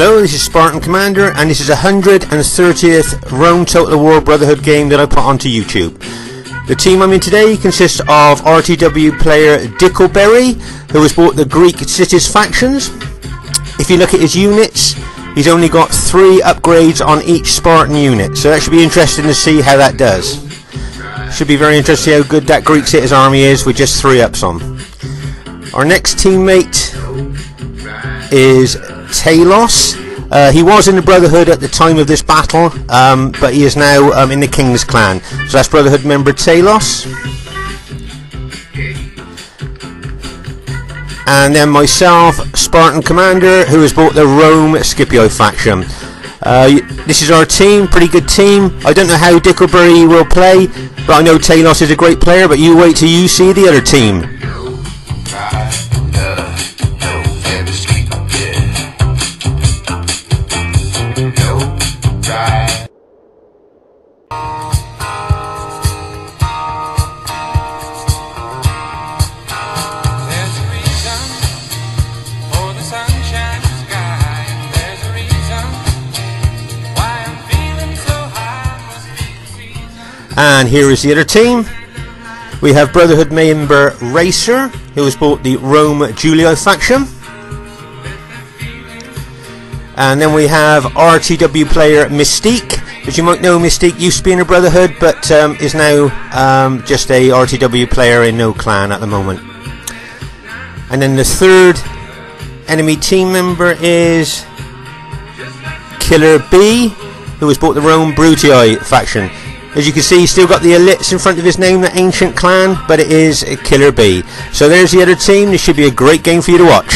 Hello, this is Spartan Commander, and this is 130th Rome Total War Brotherhood game that I put onto YouTube. The team I'm in today consists of RTW player Dickleberry, who has bought the Greek cities factions. If you look at his units, he's only got 3 upgrades on each Spartan unit, so that should be interesting to see how that does. Should be very interesting to see how good that Greek cities army is with just 3 ups on. Our next teammate is Talos. He was in the Brotherhood at the time of this battle, but he is now in the King's Clan. So that's Brotherhood member Talos. And then myself, Spartan Commander, who has bought the Rome Scipio faction. This is our team, pretty good team. I don't know how Dickleberry will play, but I know Talos is a great player, but you wait till you see the other team. And here is the other team. We have Brotherhood member Racer, who has bought the Rome Julio faction. And then we have RTW player Mystique. As you might know, Mystique used to be in a Brotherhood, but is now just a RTW player in no clan at the moment. And then the third enemy team member is Killer B, who has bought the Rome Brutii faction. As you can see, he's still got the elites in front of his name, the ancient clan, but it is Killer B. So there's the other team. This should be a great game for you to watch.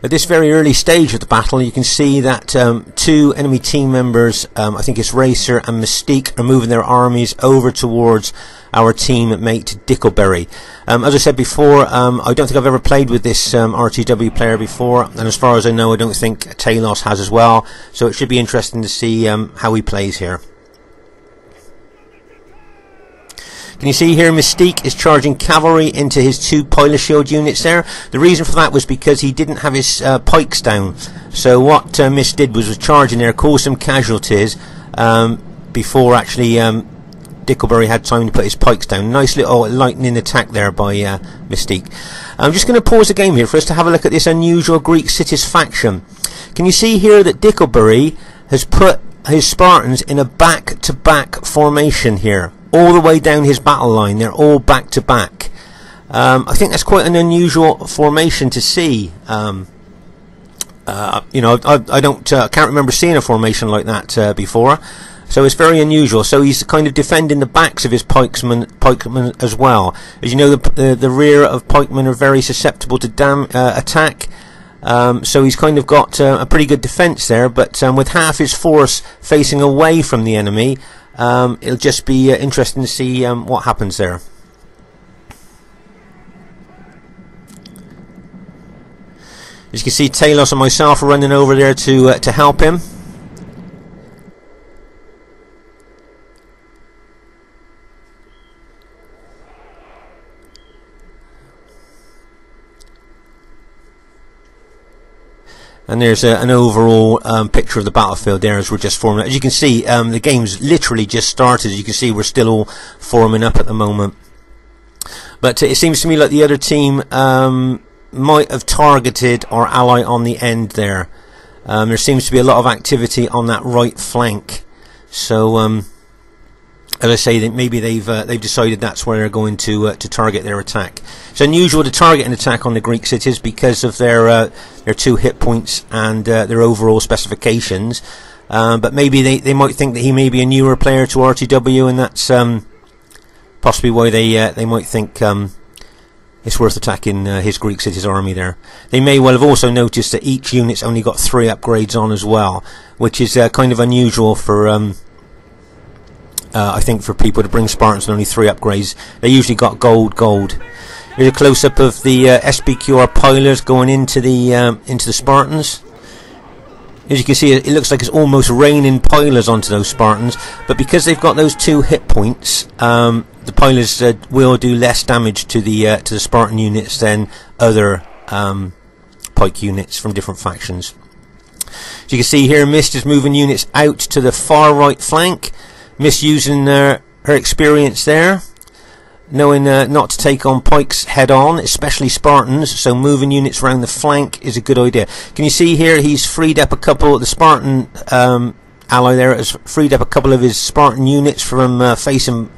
At this very early stage of the battle, you can see that 2 enemy team members, I think it's Racer and Mystique, are moving their armies over towards our teammate Dickleberry. As I said before, I don't think I've ever played with this RTW player before, and as far as I know, I don't think Talos has as well, so it should be interesting to see how he plays here. Can you see here Mystique is charging cavalry into his 2 pilot shield units there? The reason for that was because he didn't have his pikes down. So what Mist did was charging there, caused some casualties before actually Dickleberry had time to put his pikes down. Nice little lightning attack there by Mystique. I'm just going to pause the game here for us to have a look at this unusual Greek cities faction. Can you see here that Dickleberry has put his Spartans in a back-to-back formation here? All the way down his battle line, they're all back to back. I think that's quite an unusual formation to see. You know, I can't remember seeing a formation like that before, so it's very unusual. So he's kind of defending the backs of his pikemen as well. As you know, the rear of pikemen are very susceptible to attack. So he's kind of got a pretty good defence there, but with half his force facing away from the enemy, it'll just be interesting to see what happens there. As you can see, Talos and myself are running over there to help him. And there's an overall picture of the battlefield there as we're just forming. As you can see, the game's literally just started. As you can see, we're still all forming up at the moment. But it seems to me like the other team might have targeted our ally on the end there. There seems to be a lot of activity on that right flank. So, as I say, that maybe they've decided that's where they're going to target their attack. It's unusual to target an attack on the Greek cities because of their 2 hit points and their overall specifications. But maybe they might think that he may be a newer player to RTW, and that's possibly why they might think it's worth attacking his Greek cities army there. They may well have also noticed that each unit's only got 3 upgrades on as well, which is kind of unusual for I think for people to bring Spartans with only 3 upgrades. They usually got gold. Here's a close-up of the SBQR pilers going into the Spartans. As you can see, it looks like it's almost raining pilers onto those Spartans, but because they've got those 2 hit points, the pilers will do less damage to the Spartan units than other pike units from different factions. As you can see here, Mist is moving units out to the far right flank. Mist using her experience there, knowing not to take on pikes head on, especially Spartans, so moving units around the flank is a good idea. Can you see here he's freed up a couple, the Spartan ally there has freed up a couple of his Spartan units from facing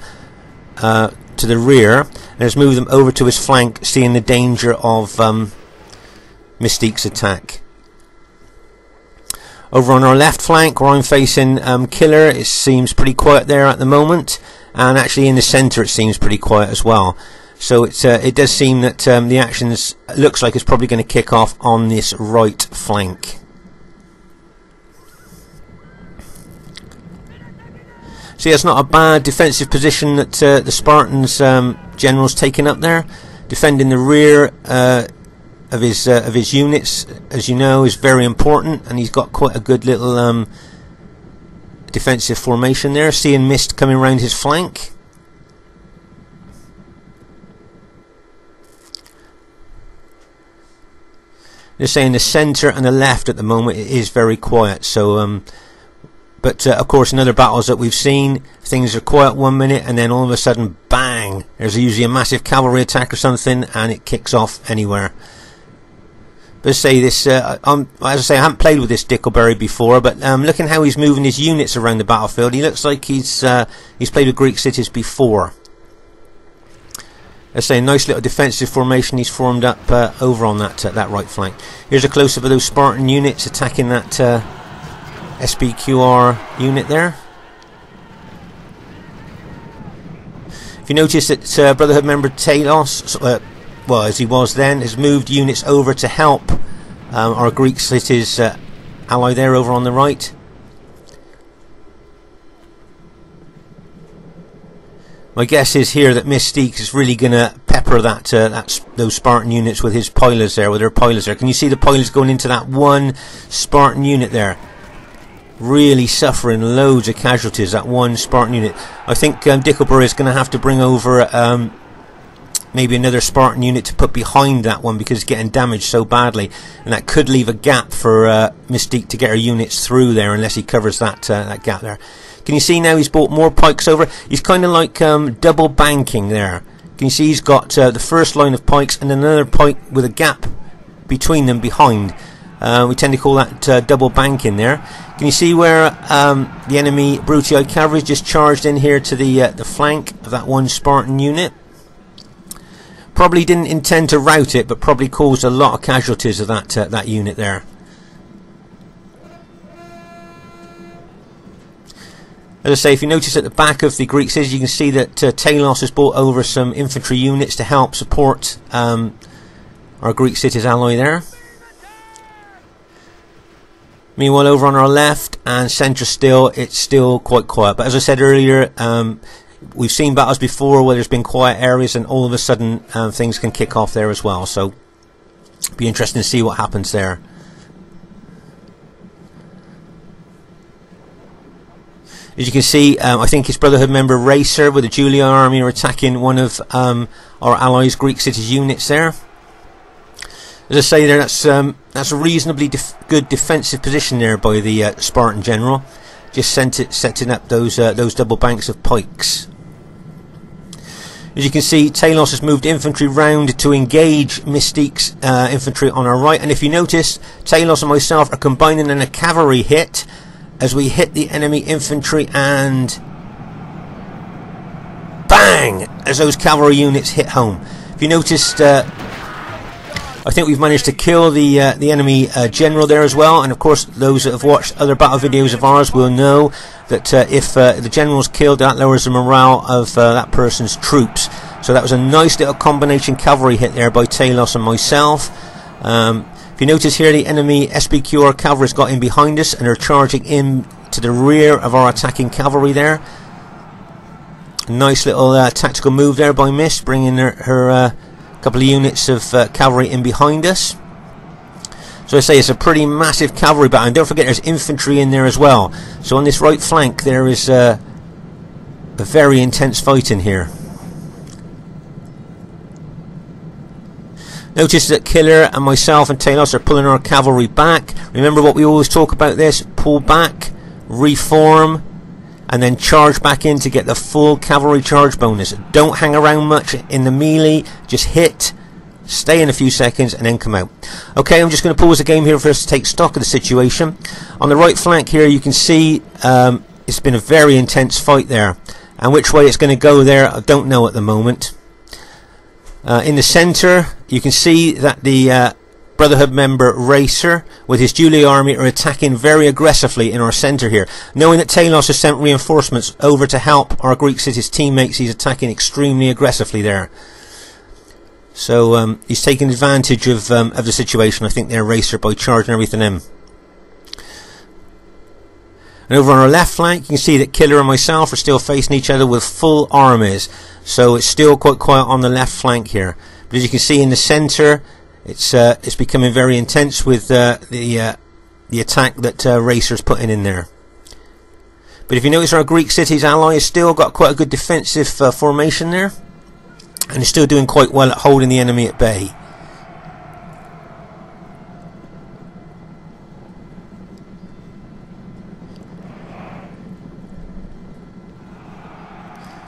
to the rear, and has moved them over to his flank, seeing the danger of Mystique's attack. Over on our left flank, where I'm facing Killer, it seems pretty quiet there at the moment, and actually in the centre it seems pretty quiet as well. So it does seem that the actions looks like it's probably going to kick off on this right flank. See, it's not a bad defensive position that the Spartans general's taken up there, defending the rear of his units, as you know, is very important, and he's got quite a good little defensive formation there. Seeing Mist coming around his flank. They're saying the centre and the left at the moment it is very quiet. So, but of course, in other battles that we've seen, things are quiet 1 minute, and then all of a sudden, bang! There's usually a massive cavalry attack or something, and it kicks off anywhere. But say this, as I say, I haven't played with this Dickleberry before, but looking how he's moving his units around the battlefield, he looks like he's played with Greek cities before. Let's say a nice little defensive formation he's formed up over on that right flank. Here's a close-up of those Spartan units attacking that SBQR unit there. If you notice that Brotherhood member Talos, well, as he was then, has moved units over to help our Greek cities ally there over on the right. My guess is here that Mystique is really going to pepper those Spartan units with his pilers there, with their pilers there. Can you see the pilers going into that one Spartan unit there? Really suffering loads of casualties, that one Spartan unit. I think Dickleberry is going to have to bring over maybe another Spartan unit to put behind that one, because it's getting damaged so badly, and that could leave a gap for Mystique to get her units through there, unless he covers that gap there. Can you see now he's brought more pikes over? He's kind of like double banking there. Can you see he's got the first line of pikes and another pike with a gap between them behind. We tend to call that double banking there. Can you see where the enemy Brutii cavalry just charged in here to the flank of that one Spartan unit? Probably didn't intend to rout it, but probably caused a lot of casualties of that unit there. As I say, if you notice at the back of the Greek cities, you can see that Talos has brought over some infantry units to help support our Greek cities ally there. Meanwhile, over on our left and centre still, it's still quite quiet. But as I said earlier, we've seen battles before where there's been quiet areas, and all of a sudden things can kick off there as well. So it'll be interesting to see what happens there. As you can see, I think his Brotherhood member Racer with the Julia army are attacking one of our allies' Greek cities units there. As I say there, that's a reasonably good defensive position there by the Spartan general, just setting up those double banks of pikes. As you can see, Talos has moved infantry round to engage Mystique's infantry on our right, and if you notice, Talos and myself are combining in a cavalry hit as we hit the enemy infantry, and bang, as those cavalry units hit home. If you noticed, I think we've managed to kill the enemy general there as well, and of course those that have watched other battle videos of ours will know that if the general's killed, that lowers the morale of that person's troops. So that was a nice little combination cavalry hit there by Talos and myself. If you notice here, the enemy SBQR cavalry has got in behind us and are charging in to the rear of our attacking cavalry there. A nice little tactical move there by Mist, bringing her couple of units of cavalry in behind us. So I say it's a pretty massive cavalry battle, and don't forget there's infantry in there as well. So on this right flank there is a very intense fight in here. Notice that Killer and myself and Talos are pulling our cavalry back. Remember what we always talk about this: pull back, reform, and then charge back in to get the full cavalry charge bonus. Don't hang around much in the melee, just hit, stay in a few seconds and then come out. Okay, I'm just going to pause the game here for us to take stock of the situation. On the right flank here you can see it's been a very intense fight there, and which way it's going to go there I don't know at the moment. In the centre you can see that the Brotherhood member Racer with his Julie army are attacking very aggressively in our centre here. Knowing that Talos has sent reinforcements over to help our Greek cities teammates, he's attacking extremely aggressively there. So he's taking advantage of the situation, I think, there, Racer, by charging everything in. And over on our left flank you can see that Killer and myself are still facing each other with full armies. So it's still quite quiet on the left flank here. But as you can see in the centre, it's becoming very intense with the attack that Racer's putting in there. But if you notice, our Greek cities ally has still got quite a good defensive formation there, and is still doing quite well at holding the enemy at bay.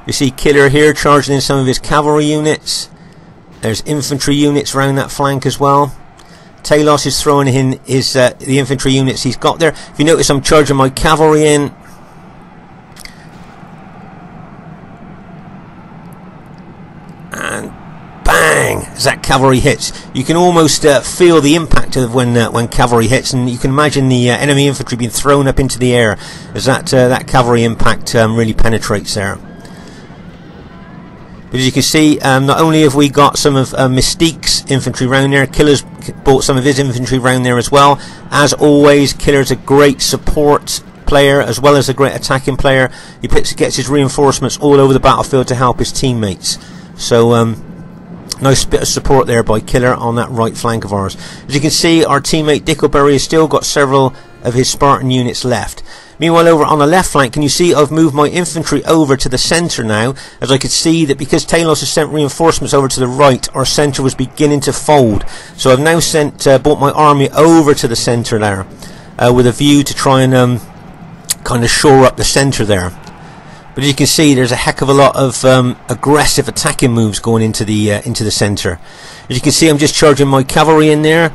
You see Killer here charging in some of his cavalry units. There's infantry units around that flank as well. Talos is throwing in his the infantry units he's got there. If you notice, I'm charging my cavalry in. And bang! As that cavalry hits, you can almost feel the impact of when cavalry hits, and you can imagine the enemy infantry being thrown up into the air as that cavalry impact really penetrates there. But as you can see, not only have we got some of Mystique's infantry round there, Killer's brought some of his infantry round there as well. As always, Killer's a great support player as well as a great attacking player. He gets his reinforcements all over the battlefield to help his teammates. So nice bit of support there by Killer on that right flank of ours. As you can see, our teammate Dickleberry has still got several of his Spartan units left. Meanwhile, over on the left flank, can you see I've moved my infantry over to the centre now, as I could see that because Talos has sent reinforcements over to the right, our centre was beginning to fold. So I've now brought my army over to the centre there, with a view to try and kind of shore up the centre there. But as you can see, there's a heck of a lot of aggressive attacking moves going into the centre. As you can see, I'm just charging my cavalry in there,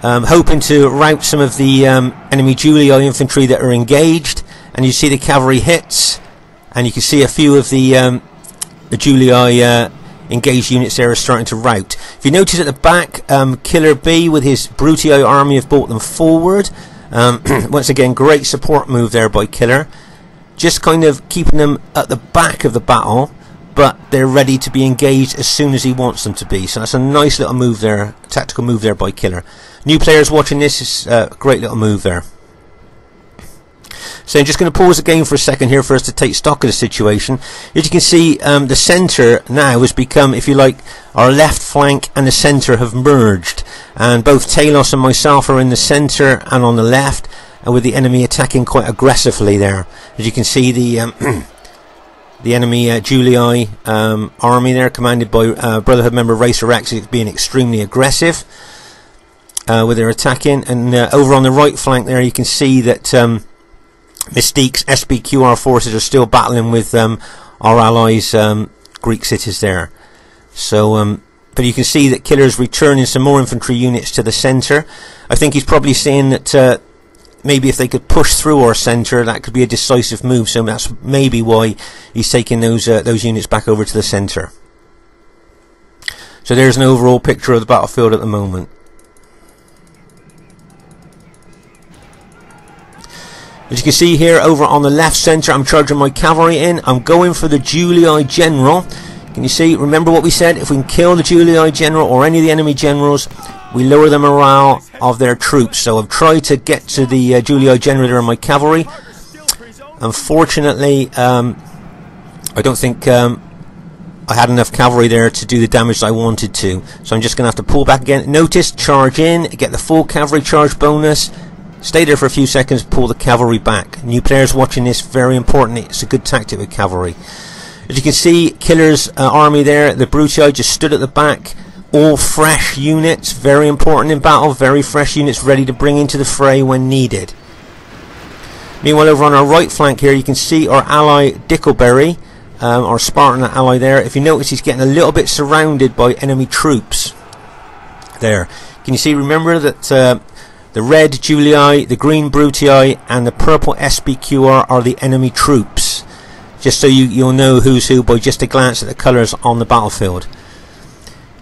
hoping to rout some of the enemy Julii infantry that are engaged. And you see the cavalry hits, and you can see a few of the Julii engaged units there are starting to rout. If you notice at the back, Killer B with his Brutii army have brought them forward. Once again, great support move there by Killer. Just kind of keeping them at the back of the battle, but they're ready to be engaged as soon as he wants them to be. So that's a nice little move there, tactical move there by Killer. New players watching this, is a great little move there. So I'm just going to pause the game for a second here for us to take stock of the situation. As you can see, the centre now has become, if you like, our left flank and the centre have merged, and both Talos and myself are in the centre and on the left, and with the enemy attacking quite aggressively there. As you can see, the enemy Julii army there, commanded by Brotherhood member Racer X, is being extremely aggressive with their attacking. And over on the right flank there, you can see that Mystique's SBQR forces are still battling with our allies' Greek cities there. So, but you can see that Killer's returning some more infantry units to the centre. I think he's probably saying that maybe if they could push through our centre, that could be a decisive move. So that's maybe why he's taking those units back over to the centre. So there's an overall picture of the battlefield at the moment. As you can see here, over on the left centre, I'm charging my cavalry in. I'm going for the Julii general. Can you see? Remember what we said? If we can kill the Julii general or any of the enemy generals, we lower the morale of their troops. So I've tried to get to the Julii general there in my cavalry. Unfortunately, I don't think I I had enough cavalry there to do the damage that I wanted to. So I'm just going to have to pull back again. Notice, charge in, get the full cavalry charge bonus, stay there for a few seconds, pull the cavalry back. New players watching this, very important. It's a good tactic with cavalry. As you can see, Killer's army there, the Brutii just stood at the back. All fresh units, very important in battle, very fresh units ready to bring into the fray when needed. Meanwhile, over on our right flank here, you can see our ally Dickleberry, our Spartan ally there. If you notice, he's getting a little bit surrounded by enemy troops there. Can you see, remember that the red Julii, the green Brutii, and the purple SBQR are the enemy troops. Just so you'll know who's who by just a glance at the colours on the battlefield.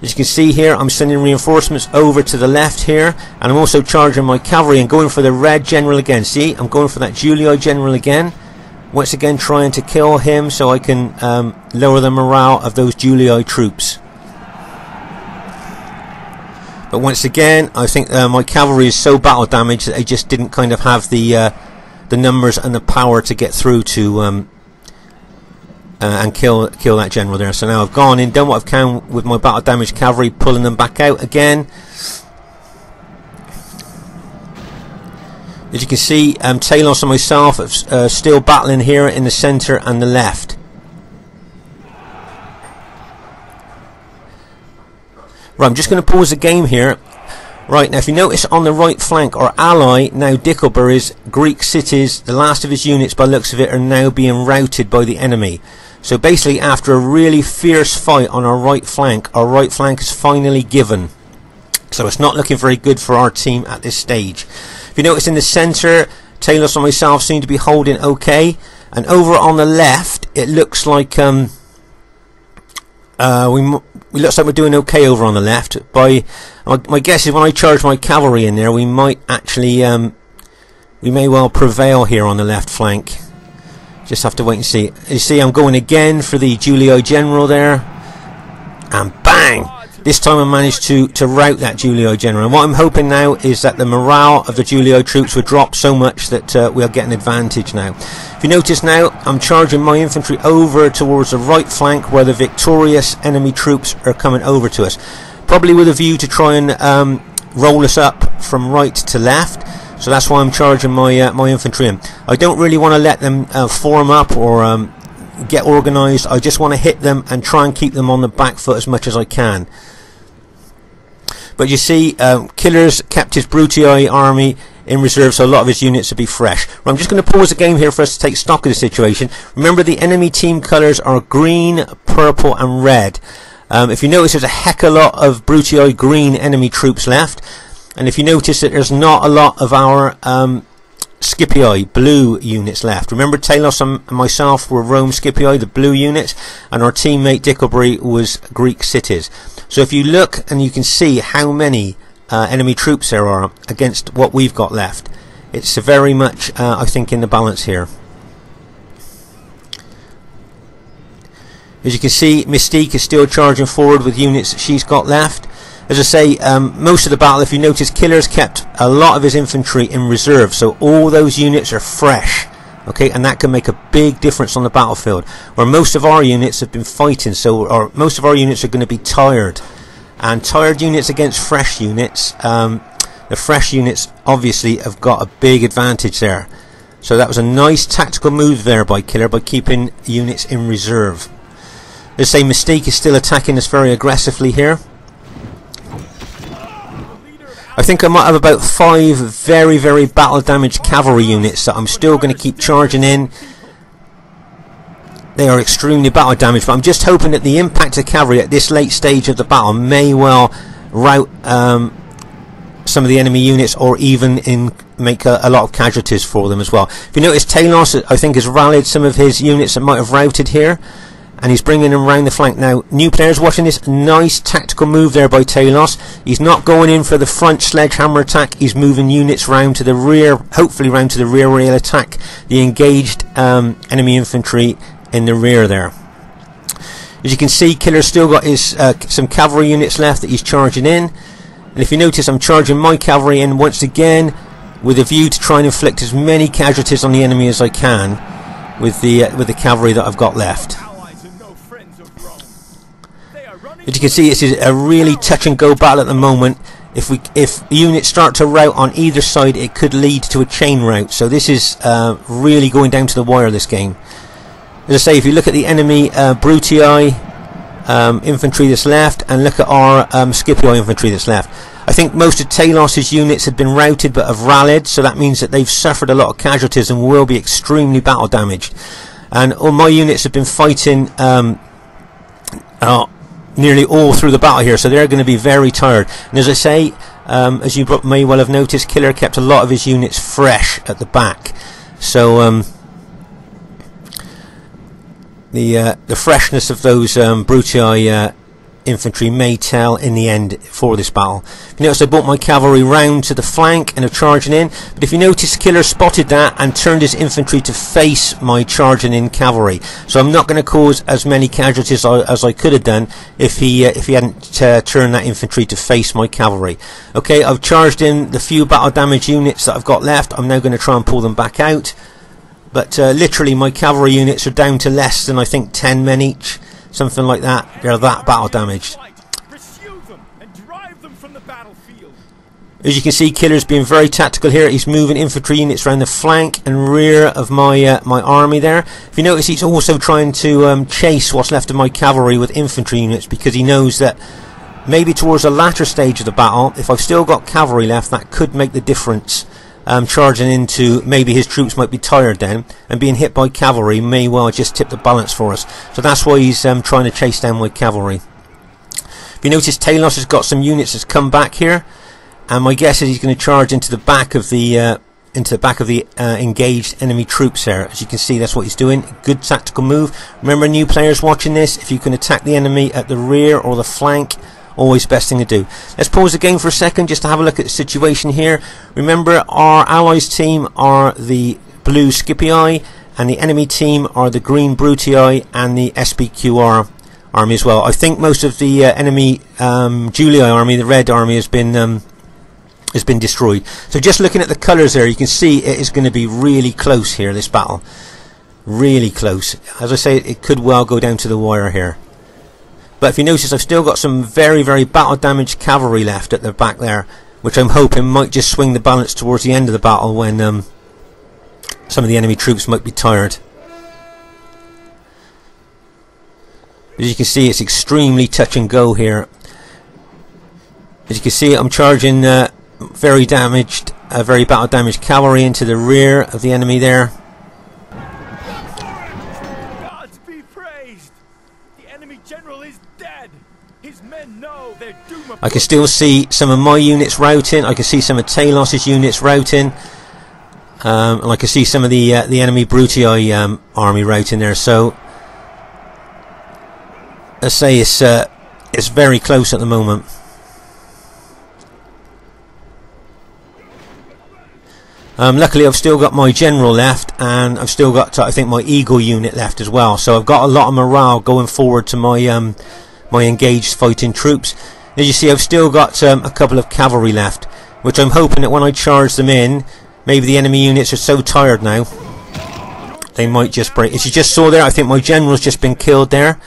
As you can see here, I'm sending reinforcements over to the left here, and I'm also charging my cavalry and going for the red general again. See, I'm going for that Julii general again. Once again, trying to kill him so I can lower the morale of those Julii troops. But once again, I think my cavalry is so battle damaged that they just didn't kind of have the numbers and the power to get through to and kill that general there. So now I've gone in, done what I can with my battle damaged cavalry, pulling them back out again. As you can see, Talos and myself are still battling here in the centre and the left. Right, I'm just going to pause the game here. Right, now if you notice on the right flank, our ally, now Dickleberry's Greek cities, the last of his units by the looks of it, are now being routed by the enemy. So basically, after a really fierce fight on our right flank is finally given. So it's not looking very good for our team at this stage. If you notice in the centre, Talos and myself seem to be holding okay. And over on the left, it looks like it looks like we're doing okay over on the left. My guess is when I charge my cavalry in there, we might actually we may well prevail here on the left flank. Just have to wait and see. You see, I'm going again for the Julii general there, and bang! This time I managed to rout that Julii general. And what I'm hoping now is that the morale of the Julii troops will drop so much that we'll get an advantage now. If you notice now, I'm charging my infantry over towards the right flank where the victorious enemy troops are coming over to us. Probably with a view to try and roll us up from right to left. So that's why I'm charging my my infantry in. I don't really want to let them form up or get organised. I just want to hit them and try and keep them on the back foot as much as I can. But you see, Killer's kept his Brutii army in reserve, so a lot of his units will be fresh. Well, I'm just going to pause the game here for us to take stock of the situation. Remember, the enemy team colours are green, purple and red. If you notice, there's a heck of a lot of Brutii green enemy troops left. And if you notice that there's not a lot of our Scipii blue units left. Remember, Talos and myself were Rome Scipii, the blue units, and our teammate Dickleberry was Greek cities. So if you look and you can see how many enemy troops there are against what we've got left, it's very much I think in the balance here. As you can see, Mystique is still charging forward with units that she's got left. As I say, most of the battle, if you notice, Killer's kept a lot of his infantry in reserve, so all those units are fresh, okay, and that can make a big difference on the battlefield, where most of our units have been fighting, so most of our units are going to be tired, and tired units against fresh units, the fresh units obviously have got a big advantage there. So that was a nice tactical move there by Killer, by keeping units in reserve. As I say, Mystique is still attacking us very aggressively here. I think I might have about 5 very, very battle damaged cavalry units that I'm still going to keep charging in. They are extremely battle damaged, but I'm just hoping that the impact of cavalry at this late stage of the battle may well rout some of the enemy units, or even make a lot of casualties for them as well. If you notice, Talos, I think, has rallied some of his units that might have routed here, and he's bringing them round the flank. Now, new players watching this, nice tactical move there by Talos. He's not going in for the front sledgehammer attack, he's moving units round to the rear, hopefully round to the rear where he'll attack the engaged enemy infantry in the rear there. As you can see, Killer's still got his some cavalry units left that he's charging in. And if you notice, I'm charging my cavalry in once again with a view to try and inflict as many casualties on the enemy as I can with the cavalry that I've got left. As you can see, this is a really touch and go battle at the moment. If units start to rout on either side, it could lead to a chain rout. So this is really going down to the wire, this game. As I say, if you look at the enemy Brutii infantry that's left, and look at our Scipio infantry that's left, I think most of Talos' units had been routed but have rallied, so that means that they've suffered a lot of casualties and will be extremely battle damaged. And all my units have been fighting nearly all through the battle here, so they're going to be very tired. And as I say, as you may well have noticed, Killer kept a lot of his units fresh at the back, so the freshness of those Brutii infantry may tell in the end for this battle. You notice I brought my cavalry round to the flank and are charging in, but if you notice, Killer spotted that and turned his infantry to face my charging in cavalry, so I'm not going to cause as many casualties as I could have done if he hadn't turned that infantry to face my cavalry. Okay, I've charged in the few battle damage units that I've got left. I'm now going to try and pull them back out, but literally my cavalry units are down to less than, I think, 10 men each. Something like that. They're that battle damaged. As you can see, Killer's being very tactical here. He's moving infantry units around the flank and rear of my my army there. If you notice, he's also trying to chase what's left of my cavalry with infantry units, because he knows that maybe towards the latter stage of the battle, if I've still got cavalry left, that could make the difference. Charging into, maybe his troops might be tired then, and being hit by cavalry may well just tip the balance for us. So that's why he's trying to chase down my cavalry. If you notice, Talos has got some units that's come back here, and my guess is he's going to charge into the back of the engaged enemy troops there. As you can see, that's what he's doing. Good tactical move. Remember, new players watching this, if you can attack the enemy at the rear or the flank, always best thing to do. Let's pause the game for a second just to have a look at the situation here. Remember, our allies team are the blue Scipii, and the enemy team are the green Brutii and the SBQR army as well. I think most of the enemy Julii army, the red army, has been destroyed. So just looking at the colours there, you can see it is going to be really close here, this battle. Really close. As I say, it could well go down to the wire here. But if you notice, I've still got some very, very battle damaged cavalry left at the back there, which I'm hoping might just swing the balance towards the end of the battle when some of the enemy troops might be tired. As you can see, it's extremely touch and go here. As you can see, I'm charging very battle damaged cavalry into the rear of the enemy there. I can still see some of my units routing. I can see some of Talos' units routing, and I can see some of the enemy Brutii army routing there. So let's say it's very close at the moment. Luckily, I've still got my general left, and I've still got, I think, my Eagle unit left as well. So I've got a lot of morale going forward to my my engaged fighting troops. As you see, I've still got a couple of cavalry left, which I'm hoping that when I charge them in, maybe the enemy units are so tired now, they might just break. As you just saw there, I think my general's just been killed there.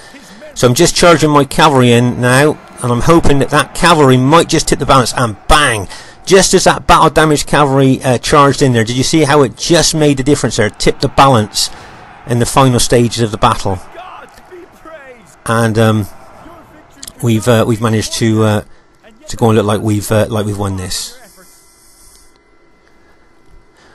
So I'm just charging my cavalry in now, and I'm hoping that that cavalry might just tip the balance, and bang! Just as that battle damaged cavalry charged in there, did you see how it just made the difference there? It tipped the balance in the final stages of the battle. And we've managed to go and look like we've won this.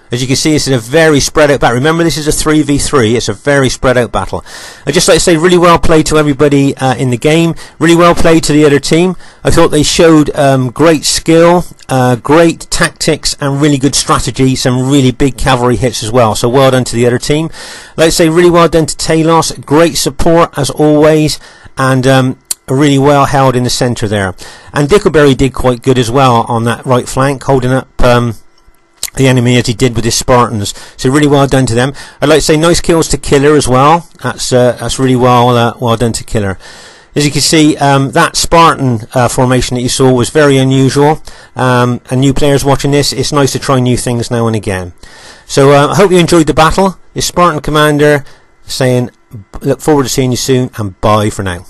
As you can see, it's a very spread out battle. Remember, this is a 3v3. It's a very spread out battle. I'd just like to say, really well played to everybody in the game. Really well played to the other team. I thought they showed great skill, great tactics, and really good strategy. Some really big cavalry hits as well. So well done to the other team. I'd like to say, really well done to Talos. Great support as always, and really well held in the centre there. And Dickleberry did quite good as well on that right flank, holding up the enemy as he did with his Spartans. So really well done to them. I'd like to say nice kills to Killer as well. That's really well done to Killer. As you can see, that Spartan formation that you saw was very unusual. And new players watching this, it's nice to try new things now and again. So I hope you enjoyed the battle. Your Spartan commander saying, look forward to seeing you soon, and bye for now.